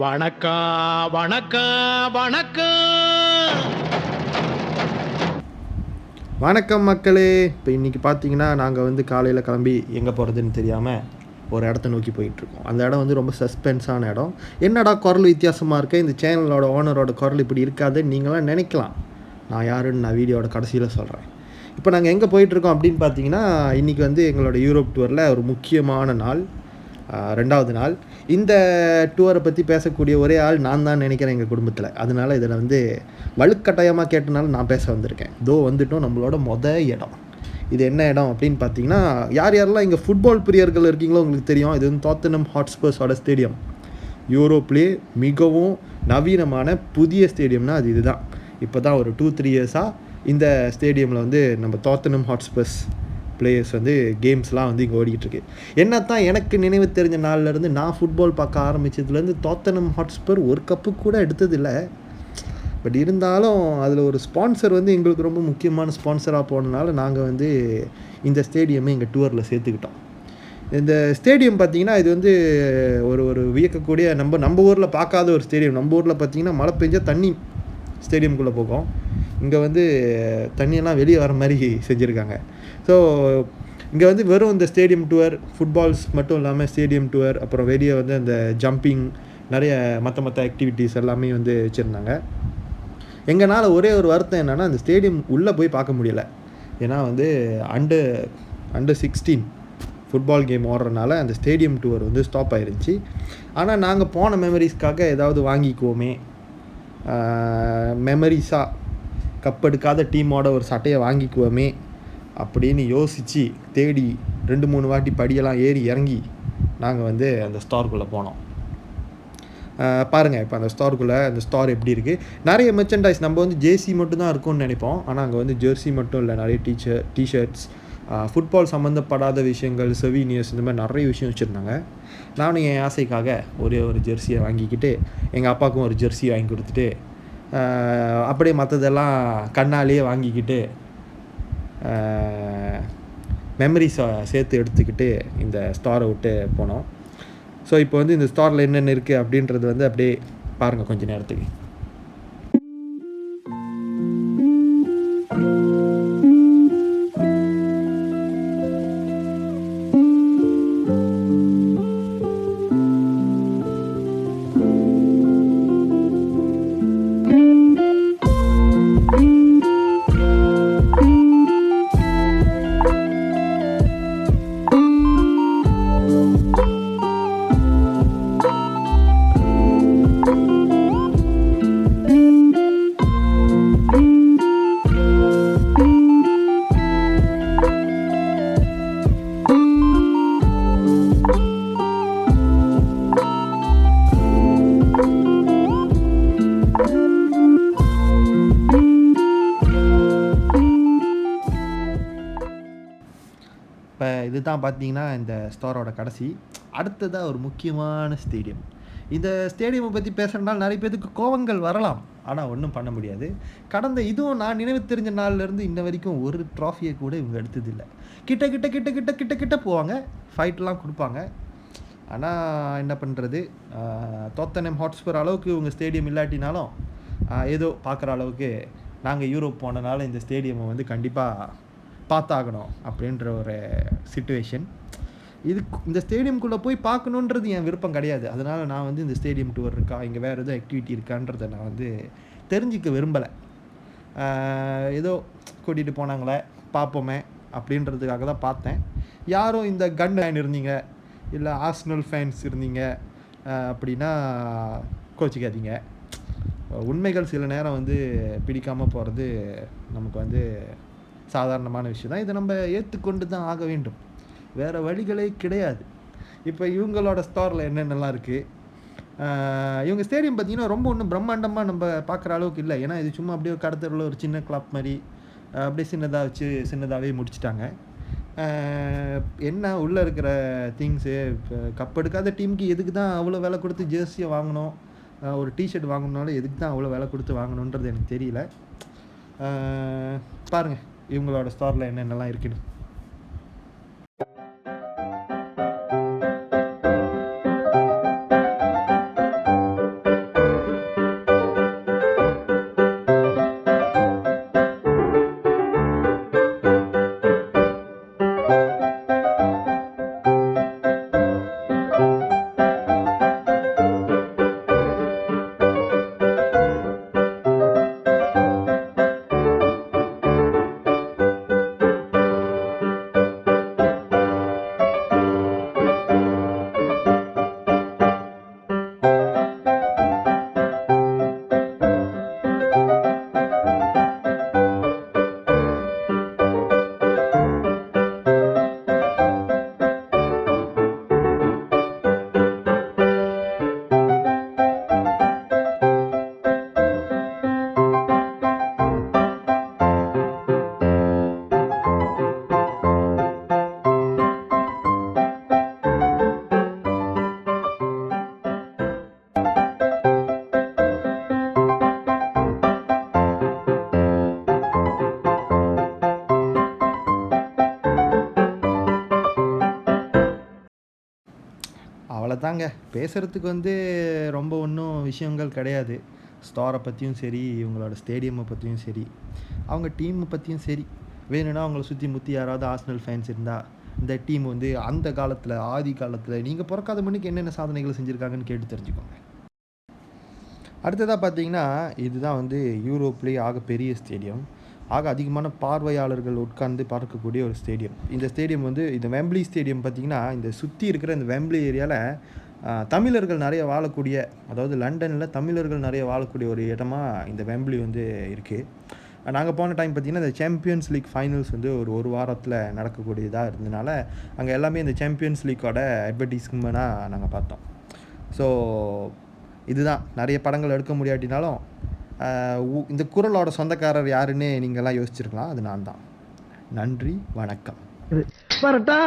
வணக்கம் வணக்கம் வணக்கம். வணக்கம் மக்களே. இப்போ இன்றைக்கி பார்த்தீங்கன்னா நாங்கள் வந்து காலையில் கிளம்பி எங்கே போகிறதுன்னு தெரியாமல் ஒரு இடத்த நோக்கி போயிட்டுருக்கோம். அந்த இடம் வந்து ரொம்ப சஸ்பென்ஸான இடம். என்னடா குரல் வித்தியாசமாக இருக்குது, இந்த சேனலோட ஓனரோட குரல் இப்படி இருக்காதுன்னு நீங்களாம் நினைக்கலாம். நான் யாருன்னு நான் வீடியோட கடைசியில் சொல்கிறேன். இப்போ நாங்கள் எங்கே போயிட்டுருக்கோம் அப்படின்னு பார்த்தீங்கன்னா, இன்றைக்கி வந்து எங்களோட யூரோப் டூரில் ஒரு முக்கியமான நாள், 2வது நாள். இந்த டூரை பற்றி பேசக்கூடிய ஒரே ஆள் நான் தான் நினைக்கிறேன் எங்கள் குடும்பத்தில். அதனால இதில் வந்து வலுக்கட்டாயமாக கேட்டனால நான் பேச வந்திருக்கேன். வந்துட்டோம் நம்மளோட இடம். இது என்ன இடம் அப்படின்னு பார்த்தீங்கன்னா, யார் யாரெல்லாம் இங்கே ஃபுட்பால் பிரியர்கள் இருக்கீங்களோ உங்களுக்கு தெரியும். இது வந்து டாட்டனம் ஹாட்ஸ்பர்ஸோட ஸ்டேடியம். யூரோப்லேயே மிகவும் நவீனமான புதிய ஸ்டேடியம்னா அது இதுதான். இப்போ தான் ஒரு 2-3 இயர்ஸாக இந்த ஸ்டேடியமில் வந்து நம்ம டாட்டனம் ஹாட்ஸ்பர்ஸ் பிளேயர்ஸ் வந்து கேம்ஸ்லாம் வந்து இங்கே ஓடிக்கிட்டுருக்கு. என்ன தான் எனக்கு நினைவு தெரிஞ்ச நாள்லேருந்து நான் ஃபுட்பால் பார்க்க ஆரம்பித்ததுலேருந்து டாட்டனம் ஹாட்ஸ்பர் ஒரு கப்பு கூட எடுத்ததில்லை. பட் இருந்தாலும் அதில் ஒரு ஸ்பான்சர் வந்து எங்களுக்கு ரொம்ப முக்கியமான ஸ்பான்சராக போனதுனால நாங்கள் வந்து இந்த ஸ்டேடியமை எங்கள் டூரில் சேர்த்துக்கிட்டோம். இந்த ஸ்டேடியம் பார்த்திங்கன்னா இது வந்து ஒரு வியக்கக்கூடிய நம்ம ஊரில் பார்க்காத ஒரு ஸ்டேடியம். நம்ம ஊரில் பார்த்திங்கன்னா மழை பெஞ்சால் தண்ணி ஸ்டேடியம்குள்ளே போகும். இங்கே வந்து தண்ணியெல்லாம் வெளியே வர மாதிரி செஞ்சுருக்காங்க. ஸோ இங்கே வந்து வெறும் இந்த ஸ்டேடியம் டூர் ஃபுட்பால்ஸ் மட்டும் இல்லாமல் ஸ்டேடியம் டூர், அப்புறம் வெளியே வந்து அந்த ஜம்பிங், நிறைய மற்ற ஆக்டிவிட்டீஸ் எல்லாமே வந்து வச்சுருந்தாங்க. எங்களால் ஒரே ஒரு வருத்தம் என்னென்னா, அந்த ஸ்டேடியம் உள்ளே போய் பார்க்க முடியல. ஏன்னா வந்து அண்டர் 16 ஃபுட்பால் கேம் ஓடுறதுனால அந்த ஸ்டேடியம் டூர் வந்து ஸ்டாப் ஆயிருந்துச்சு. ஆனால் நாங்கள் போன மெமரிஸ்க்காக ஏதாவது வாங்கிக்குவோமே, மெமரிஸாக கப் எடுக்காத டீமோட ஒரு சட்டையை வாங்கிக்குவோமே அப்படின்னு யோசித்து தேடி 2-3 வாட்டி படியெல்லாம் ஏறி இறங்கி நாங்கள் வந்து அந்த ஸ்டோருக்குள்ளே போனோம். பாருங்கள் இப்போ அந்த ஸ்டோர் எப்படி இருக்குது. நிறைய மெர்ச்சன்டைஸ், நம்ம வந்து ஜேசி மட்டும் தான் இருக்கும்னு நினைப்போம். ஆனால் அங்கே வந்து ஜெர்சி மட்டும் இல்லை, நிறைய டிஷர்ட்ஸ், ஃபுட்பால் சம்மந்தப்படாத விஷயங்கள், செவீனியர்ஸ், இந்த மாதிரி நிறைய விஷயம் வச்சுருந்தாங்க. நானும் என் ஆசைக்காக ஒரே ஒரு ஜெர்சியை வாங்கிக்கிட்டு எங்கள் அப்பாவுக்கும் ஒரு ஜெர்சி வாங்கி கொடுத்துட்டு அப்படியே மற்றதெல்லாம் கண்ணாலேயே வாங்கிக்கிட்டு மெமரிஸை சேர்த்து எடுத்துக்கிட்டு இந்த ஸ்டோரை விட்டு போனோம். ஸோ இப்போ வந்து இந்த ஸ்டோரில் என்னென்ன இருக்குது அப்படின்றது வந்து அப்படியே பாருங்கள் கொஞ்சம் நேரத்துக்கு. இப்போ இதுதான் பார்த்தீங்கன்னா இந்த ஸ்டோரோட கடைசி. அடுத்ததாக ஒரு முக்கியமான ஸ்டேடியம். இந்த ஸ்டேடியமை பற்றி பேசுகிறனால நிறைய பேருக்கு கோவங்கள் வரலாம், ஆனால் ஒன்றும் பண்ண முடியாது. இதுவும் நான் நினைவு தெரிஞ்ச நாள்லேருந்து இன்ன வரைக்கும் ஒரு ட்ராஃபியை கூட இவங்க எடுத்ததில்லை. கிட்ட கிட்ட கிட்ட கிட்ட கிட்ட கிட்ட போவாங்க, ஃபைட்லாம் கொடுப்பாங்க. ஆனால் என்ன பண்ணுறது, டாட்டனம் ஹாட்ஸ்பர் அளவுக்கு இவங்க ஸ்டேடியம் இல்லாட்டினாலும் ஏதோ பார்க்குற அளவுக்கு நாங்கள் யூரோப் போனனால இந்த ஸ்டேடியமை வந்து கண்டிப்பாக பார்த்தாகணும் அப்படின்ற ஒரு சிச்சுவேஷன். இந்த ஸ்டேடியம்குள்ளே போய் பார்க்கணுன்றது என் விருப்பம் கிடையாது. அதனால் நான் வந்து இந்த ஸ்டேடியம் டூர் இருக்கா, இங்கே வேறு எதுவும் ஆக்டிவிட்டி இருக்கான்றதை நான் வந்து தெரிஞ்சிக்க விரும்பலை. ஏதோ கூட்டிகிட்டு போனாங்களே பார்ப்போமே அப்படின்றதுக்காக தான் பார்த்தேன். யாரும் இந்த கன் ஃபேன் இருந்தீங்க, இல்லை ஆர்சனல் ஃபேன்ஸ் இருந்தீங்க அப்படின்னா கோச்சிக்காதீங்க. உண்மைகள் சில நேரம் வந்து பிடிக்காமல் போகிறது நமக்கு வந்து சாதாரணமான விஷயம் தான். இதை நம்ம ஏற்றுக்கொண்டு தான் ஆக வேண்டும், வேறு வழிகளே கிடையாது. இப்போ இவங்களோட ஸ்டோரில் என்னென்னலாம் இருக்குது, இவங்க ஸ்டேடியம் பார்த்திங்கன்னா ரொம்ப ஒன்றும் பிரம்மாண்டமாக நம்ம பார்க்குற அளவுக்கு இல்லை. ஏன்னா இது சும்மா அப்படியே கடத்தரில் ஒரு சின்ன கிளப் மாதிரி அப்படியே சின்னதாகவே முடிச்சிட்டாங்க. என்ன உள்ளே இருக்கிற திங்ஸு, இப்போ கப் எடுக்காத டீமுக்கு எதுக்கு தான் அவ்வளோ விலை கொடுத்து ஜெர்சியை வாங்கணும், ஒரு டிஷர்ட் வாங்கணுனாலும் எதுக்கு தான் அவ்வளோ விலை கொடுத்து வாங்கணுன்றது எனக்கு தெரியல. பாருங்கள் இவங்களோட ஸ்டோரில் என்னென்னலாம் இருக்குன்னு. பேசுகிறதுக்கு வந்து ரொம்ப ஒன்றும் விஷயங்கள் கிடையாது. ஸ்டாரை பற்றியும் சரி, இவங்களோட ஸ்டேடியமை பற்றியும் சரி, அவங்க டீமை பற்றியும் சரி. வேணும்னா அவங்கள சுற்றி முற்றி யாராவது ஆர்சனல் ஃபேன்ஸ் இருந்தால், இந்த டீம் வந்து அந்த காலத்தில், ஆதி காலத்தில் நீங்கள் பிறக்காத முன்னுக்கு என்னென்ன சாதனைகள் செஞ்சுருக்காங்கன்னு கேட்டு தெரிஞ்சுக்கோங்க. அடுத்ததாக பார்த்தீங்கன்னா, இதுதான் வந்து யூரோப்லேயே ஆகப்பெரிய ஸ்டேடியம். அதிகமான பார்வையாளர்கள் உட்கார்ந்து பார்க்கக்கூடிய ஒரு ஸ்டேடியம். இந்த ஸ்டேடியம் வந்து இந்த வெம்ப்லி ஸ்டேடியம் பார்த்தீங்கன்னா, இந்த சுற்றி இருக்கிற இந்த வெம்ப்லி ஏரியாவில் தமிழர்கள் நிறைய வாழக்கூடிய, அதாவது லண்டனில் தமிழர்கள் நிறைய வாழக்கூடிய ஒரு இடமா இந்த வெம்ப்லி வந்து இருக்குது. நாங்கள் போன டைம் பார்த்தீங்கன்னா, இந்த சாம்பியன்ஸ் லீக் ஃபைனல்ஸ் வந்து ஒரு வாரத்தில் நடக்கக்கூடியதாக இருந்ததுனால, அங்கே எல்லாமே இந்த சாம்பியன்ஸ் லீக்கோட அட்வர்டைஸ்மெண்ட்டாக நாங்கள் பார்த்தோம். ஸோ இதுதான், நிறைய படங்கள் எடுக்க முடியாட்டினாலும் இந்த குரலோட சொந்தக்காரர் யாருன்னு நீங்கள்லாம் யோசிச்சிருக்கலாம். அது நான் தான். நன்றி, வணக்கம். வரட்டா